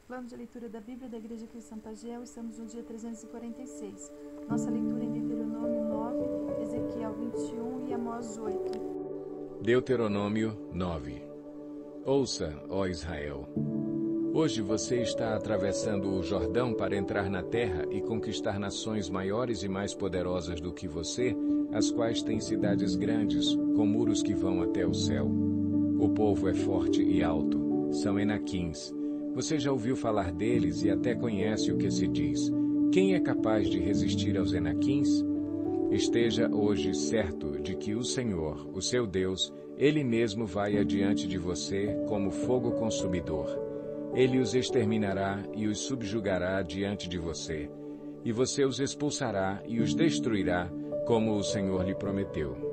Plano de leitura da Bíblia da Igreja Cristã Pagiel, estamos no dia 346. Nossa leitura em Deuteronômio 9, Ezequiel 21 e Amós 8. Deuteronômio 9. Ouça, ó Israel. Hoje você está atravessando o Jordão para entrar na terra e conquistar nações maiores e mais poderosas do que você, as quais têm cidades grandes, com muros que vão até o céu. O povo é forte e alto, são Enaquins. Você já ouviu falar deles e até conhece o que se diz. Quem é capaz de resistir aos Enaquins? Esteja hoje certo de que o Senhor, o seu Deus, Ele mesmo vai adiante de você como fogo consumidor. Ele os exterminará e os subjugará diante de você, e você os expulsará e os destruirá, como o Senhor lhe prometeu.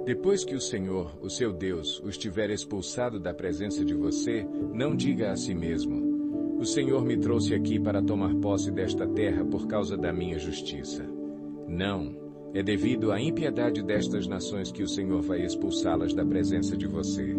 Depois que o Senhor, o seu Deus, os tiver expulsado da presença de você, não diga a si mesmo: o Senhor me trouxe aqui para tomar posse desta terra por causa da minha justiça. Não, é devido à impiedade destas nações que o Senhor vai expulsá-las da presença de você.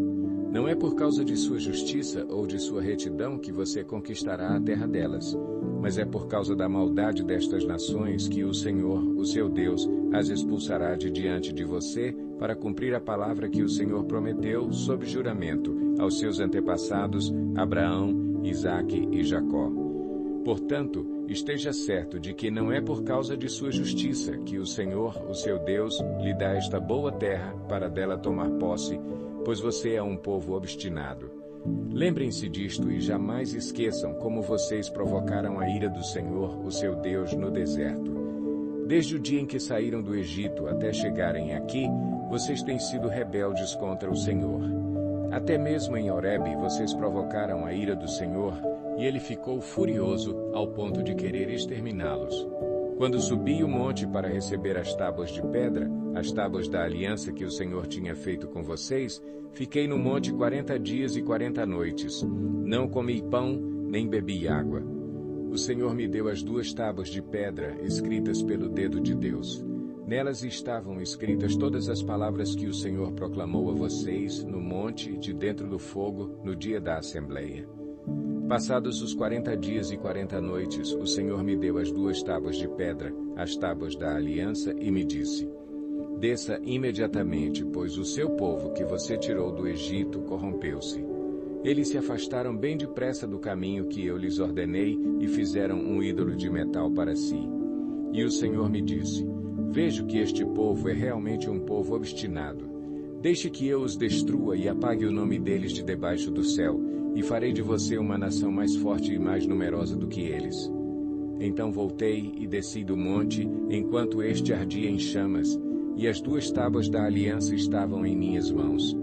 Não é por causa de sua justiça ou de sua retidão que você conquistará a terra delas, mas é por causa da maldade destas nações que o Senhor, o seu Deus, as expulsará de diante de você para cumprir a palavra que o Senhor prometeu sob juramento aos seus antepassados Abraão, Isaque e Jacó. Portanto, esteja certo de que não é por causa de sua justiça que o Senhor, o seu Deus, lhe dá esta boa terra para dela tomar posse, pois você é um povo obstinado. Lembrem-se disto e jamais esqueçam como vocês provocaram a ira do Senhor, o seu Deus, no deserto. Desde o dia em que saíram do Egito até chegarem aqui, vocês têm sido rebeldes contra o Senhor. Até mesmo em Horebe vocês provocaram a ira do Senhor, e ele ficou furioso ao ponto de querer exterminá-los. Quando subi o monte para receber as tábuas de pedra, as tábuas da aliança que o Senhor tinha feito com vocês, fiquei no monte 40 dias e 40 noites. Não comi pão, nem bebi água. O Senhor me deu as 2 tábuas de pedra, escritas pelo dedo de Deus. Nelas estavam escritas todas as palavras que o Senhor proclamou a vocês no monte de dentro do fogo no dia da Assembleia. Passados os 40 dias e 40 noites, o Senhor me deu as 2 tábuas de pedra, as tábuas da aliança, e me disse: desça imediatamente, pois o seu povo que você tirou do Egito corrompeu-se. Eles se afastaram bem depressa do caminho que eu lhes ordenei e fizeram um ídolo de metal para si. E o Senhor me disse: vejo que este povo é realmente um povo obstinado. Deixe que eu os destrua e apague o nome deles de debaixo do céu, e farei de você uma nação mais forte e mais numerosa do que eles. Então voltei e desci do monte, enquanto este ardia em chamas, e as 2 tábuas da aliança estavam em minhas mãos.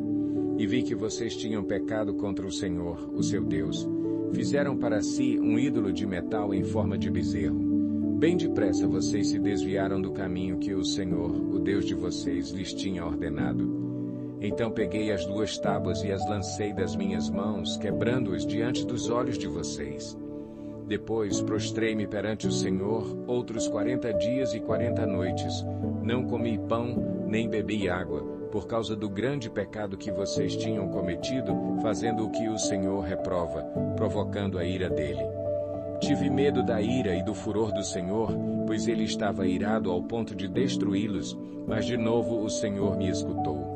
E vi que vocês tinham pecado contra o Senhor, o seu Deus. Fizeram para si um ídolo de metal em forma de bezerro. Bem depressa vocês se desviaram do caminho que o Senhor, o Deus de vocês, lhes tinha ordenado. Então peguei as 2 tábuas e as lancei das minhas mãos, quebrando-as diante dos olhos de vocês. Depois prostrei-me perante o Senhor outros 40 dias e 40 noites. Não comi pão, nem bebi água, por causa do grande pecado que vocês tinham cometido, fazendo o que o Senhor reprova, provocando a ira dele. Tive medo da ira e do furor do Senhor, pois ele estava irado ao ponto de destruí-los, mas de novo o Senhor me escutou.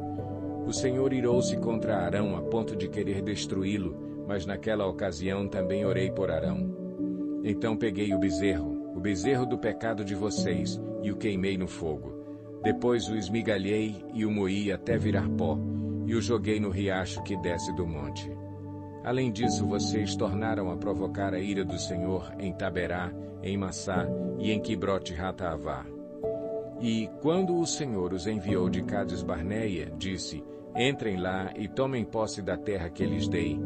O Senhor irou-se contra Arão a ponto de querer destruí-lo, mas naquela ocasião também orei por Arão. Então peguei o bezerro do pecado de vocês, e o queimei no fogo. Depois o esmigalhei e o moí até virar pó, e o joguei no riacho que desce do monte. Além disso, vocês tornaram a provocar a ira do Senhor em Taberá, em Massá e em Quibrote-Hataavá. E, quando o Senhor os enviou de Cades-Barneia, disse: entrem lá e tomem posse da terra que lhes dei.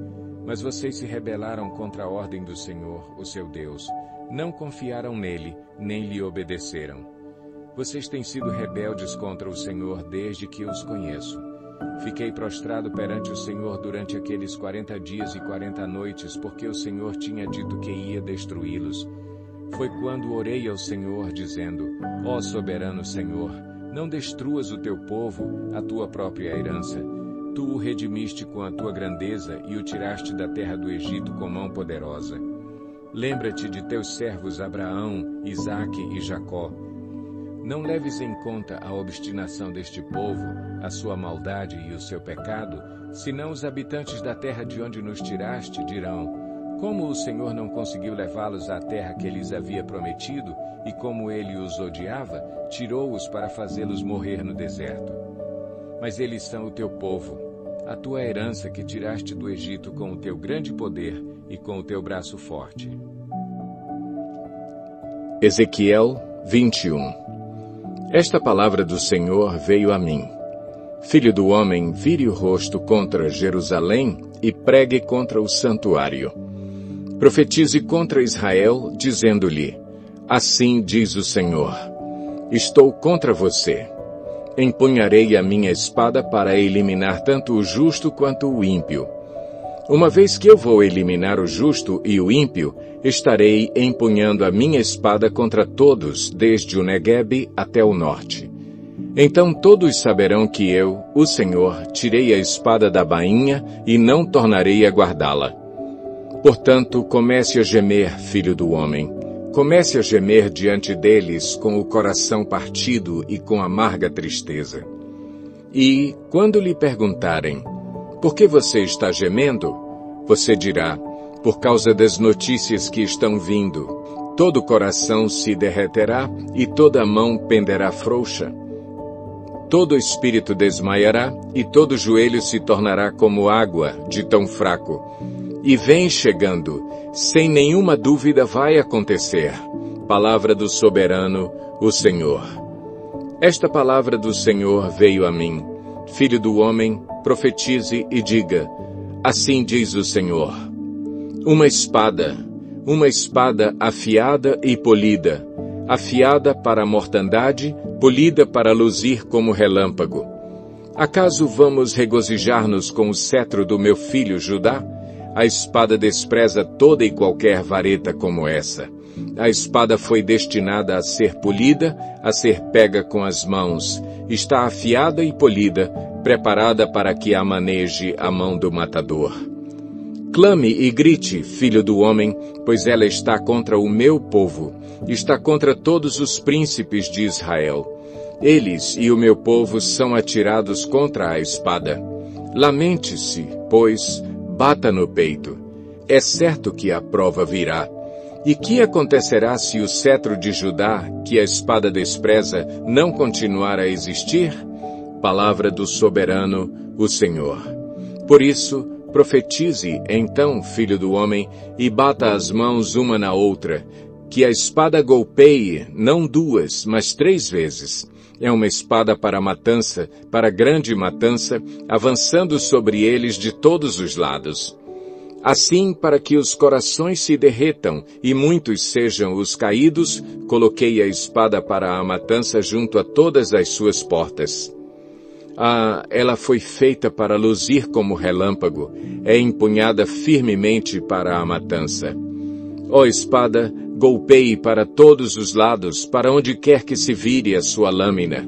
Mas vocês se rebelaram contra a ordem do Senhor, o seu Deus. Não confiaram nele, nem lhe obedeceram. Vocês têm sido rebeldes contra o Senhor desde que os conheço. Fiquei prostrado perante o Senhor durante aqueles 40 dias e 40 noites, porque o Senhor tinha dito que ia destruí-los. Foi quando orei ao Senhor, dizendo: ó soberano Senhor, não destruas o teu povo, a tua própria herança. Tu o redimiste com a tua grandeza e o tiraste da terra do Egito com mão poderosa. Lembra-te de teus servos Abraão, Isaque e Jacó. Não leves em conta a obstinação deste povo, a sua maldade e o seu pecado, senão os habitantes da terra de onde nos tiraste dirão: como o Senhor não conseguiu levá-los à terra que lhes havia prometido, e como ele os odiava, tirou-os para fazê-los morrer no deserto. Mas eles são o teu povo, a tua herança que tiraste do Egito com o teu grande poder e com o teu braço forte. Ezequiel 21. Esta palavra do Senhor veio a mim. Filho do homem, vire o rosto contra Jerusalém e pregue contra o santuário. Profetize contra Israel, dizendo-lhe: assim diz o Senhor: estou contra você. Empunharei a minha espada para eliminar tanto o justo quanto o ímpio. Uma vez que eu vou eliminar o justo e o ímpio, estarei empunhando a minha espada contra todos, desde o Neguebe até o norte. Então todos saberão que eu, o Senhor, tirei a espada da bainha e não tornarei a guardá-la. Portanto, comece a gemer, filho do homem. Comece a gemer diante deles com o coração partido e com amarga tristeza. E, quando lhe perguntarem: por que você está gemendo? Você dirá: por causa das notícias que estão vindo. Todo o coração se derreterá e toda a mão penderá frouxa. Todo espírito desmaiará e todo joelho se tornará como água de tão fraco. E vem chegando, sem nenhuma dúvida vai acontecer. Palavra do soberano, o Senhor. Esta palavra do Senhor veio a mim. Filho do homem, profetize e diga: assim diz o Senhor. Uma espada afiada e polida, afiada para a mortandade, polida para luzir como relâmpago. Acaso vamos regozijar-nos com o cetro do meu filho Judá? A espada despreza toda e qualquer vareta como essa. A espada foi destinada a ser polida, a ser pega com as mãos. Está afiada e polida, preparada para que a maneje a mão do matador. Clame e grite, filho do homem, pois ela está contra o meu povo, está contra todos os príncipes de Israel. Eles e o meu povo são atirados contra a espada. Lamente-se, pois, bata no peito. É certo que a prova virá. E que acontecerá se o cetro de Judá, que a espada despreza, não continuar a existir? Palavra do soberano, o Senhor. Por isso, profetize, então, filho do homem, e bata as mãos uma na outra, que a espada golpeie, não 2, mas 3 vezes. É uma espada para matança, para grande matança, avançando sobre eles de todos os lados. Assim, para que os corações se derretam e muitos sejam os caídos, coloquei a espada para a matança junto a todas as suas portas. Ela foi feita para luzir como relâmpago, é empunhada firmemente para a matança. Ó espada, golpeie para todos os lados, para onde quer que se vire a sua lâmina.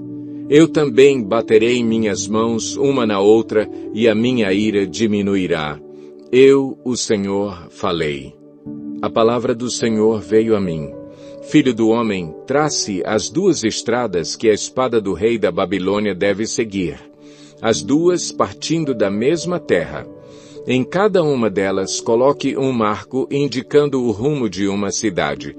Eu também baterei minhas mãos uma na outra, e a minha ira diminuirá. Eu, o Senhor, falei. A palavra do Senhor veio a mim. Filho do homem, trace as 2 estradas que a espada do rei da Babilônia deve seguir, as 2 partindo da mesma terra. Em cada uma delas, coloque um marco indicando o rumo de uma cidade.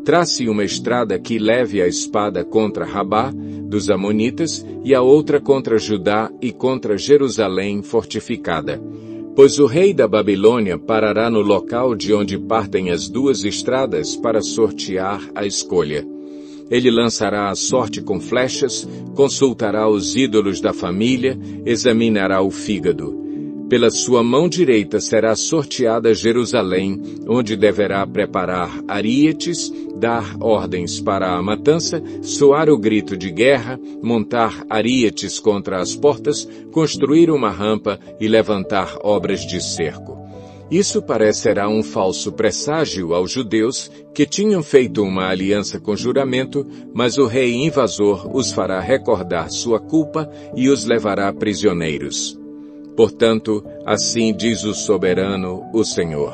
Trace uma estrada que leve a espada contra Rabá, dos Amonitas, e a outra contra Judá e contra Jerusalém fortificada. Pois o rei da Babilônia parará no local de onde partem as 2 estradas para sortear a escolha. Ele lançará a sorte com flechas, consultará os ídolos da família, examinará o fígado. Pela sua mão direita será sorteada Jerusalém, onde deverá preparar arietes, dar ordens para a matança, soar o grito de guerra, montar arietes contra as portas, construir uma rampa e levantar obras de cerco. Isso parecerá um falso presságio aos judeus que tinham feito uma aliança com juramento, mas o rei invasor os fará recordar sua culpa e os levará prisioneiros. Portanto, assim diz o soberano, o Senhor.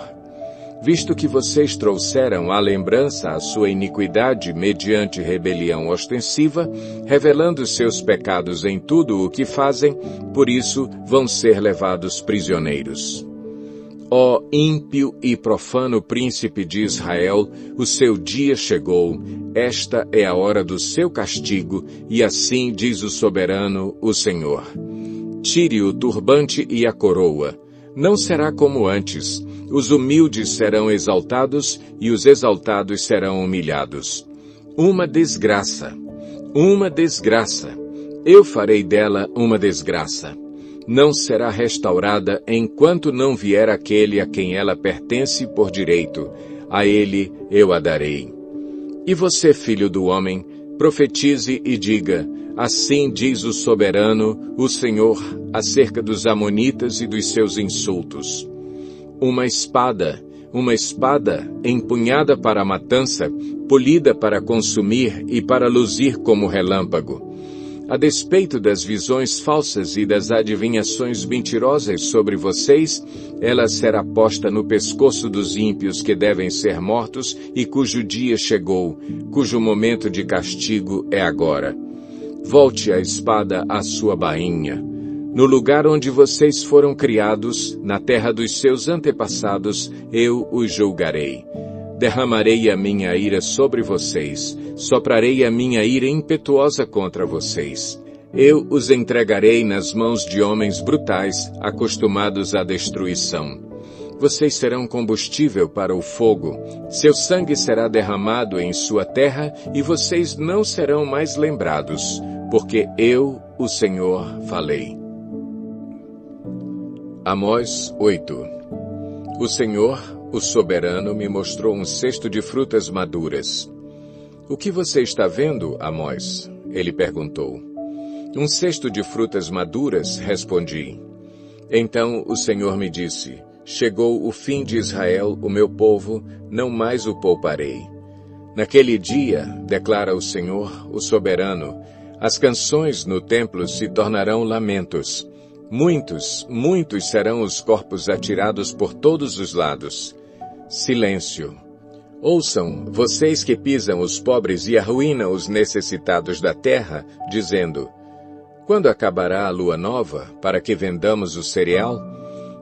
Visto que vocês trouxeram à lembrança a sua iniquidade mediante rebelião ostensiva, revelando seus pecados em tudo o que fazem, por isso vão ser levados prisioneiros. Ó ímpio e profano príncipe de Israel, o seu dia chegou, esta é a hora do seu castigo, e assim diz o soberano, o Senhor. Tire o turbante e a coroa. Não será como antes. Os humildes serão exaltados e os exaltados serão humilhados. Uma desgraça. Uma desgraça. Eu farei dela uma desgraça. Não será restaurada enquanto não vier aquele a quem ela pertence por direito. A ele eu a darei. E você, filho do homem, profetize e diga, assim diz o soberano, o Senhor, acerca dos amonitas e dos seus insultos. Uma espada empunhada para a matança, polida para consumir e para luzir como relâmpago. A despeito das visões falsas e das adivinhações mentirosas sobre vocês, ela será posta no pescoço dos ímpios que devem ser mortos e cujo dia chegou, cujo momento de castigo é agora. Volte a espada à sua bainha. No lugar onde vocês foram criados, na terra dos seus antepassados, eu os julgarei. Derramarei a minha ira sobre vocês, soprarei a minha ira impetuosa contra vocês. Eu os entregarei nas mãos de homens brutais, acostumados à destruição. Vocês serão combustível para o fogo, seu sangue será derramado em sua terra e vocês não serão mais lembrados, porque eu, o Senhor, falei. Amós 8. O Senhor, o soberano, me mostrou um cesto de frutas maduras. O que você está vendo, Amós? Ele perguntou. Um cesto de frutas maduras, respondi. Então o Senhor me disse, chegou o fim de Israel, o meu povo, não mais o pouparei. Naquele dia, declara o Senhor, o soberano, as canções no templo se tornarão lamentos. Muitos, muitos serão os corpos atirados por todos os lados. Silêncio. Ouçam, vocês que pisam os pobres e arruinam os necessitados da terra, dizendo, quando acabará a lua nova, para que vendamos o cereal?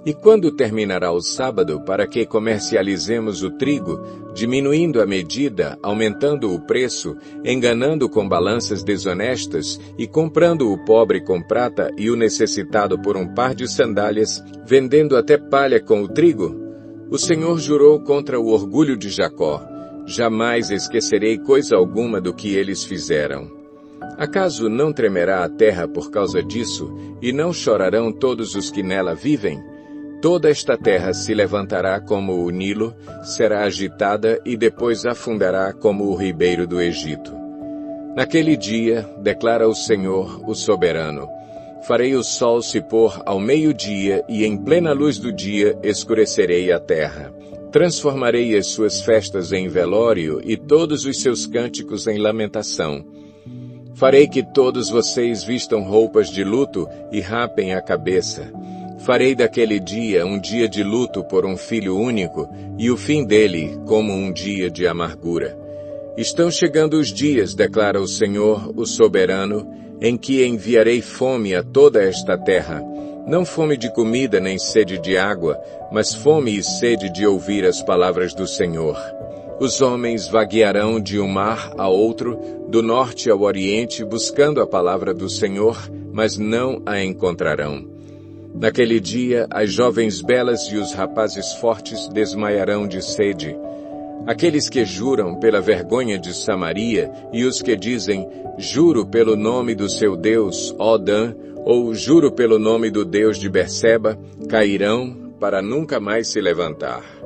E quando terminará o sábado, para que comercializemos o trigo, diminuindo a medida, aumentando o preço, enganando com balanças desonestas e comprando o pobre com prata e o necessitado por um par de sandálias, vendendo até palha com o trigo? O Senhor jurou contra o orgulho de Jacó, jamais esquecerei coisa alguma do que eles fizeram. Acaso não tremerá a terra por causa disso, e não chorarão todos os que nela vivem? Toda esta terra se levantará como o Nilo, será agitada e depois afundará como o ribeiro do Egito. Naquele dia, declara o Senhor, o soberano, farei o sol se pôr ao meio-dia e em plena luz do dia escurecerei a terra. Transformarei as suas festas em velório e todos os seus cânticos em lamentação. Farei que todos vocês vistam roupas de luto e rapem a cabeça. Farei daquele dia um dia de luto por um filho único e o fim dele como um dia de amargura. Estão chegando os dias, declara o Senhor, o soberano, em que enviarei fome a toda esta terra, não fome de comida nem sede de água, mas fome e sede de ouvir as palavras do Senhor. Os homens vaguearão de um mar a outro, do norte ao oriente, buscando a palavra do Senhor, mas não a encontrarão. Naquele dia, as jovens belas e os rapazes fortes desmaiarão de sede. Aqueles que juram pela vergonha de Samaria e os que dizem, juro pelo nome do seu Deus, ó Dan, ou juro pelo nome do Deus de Berseba, cairão para nunca mais se levantar.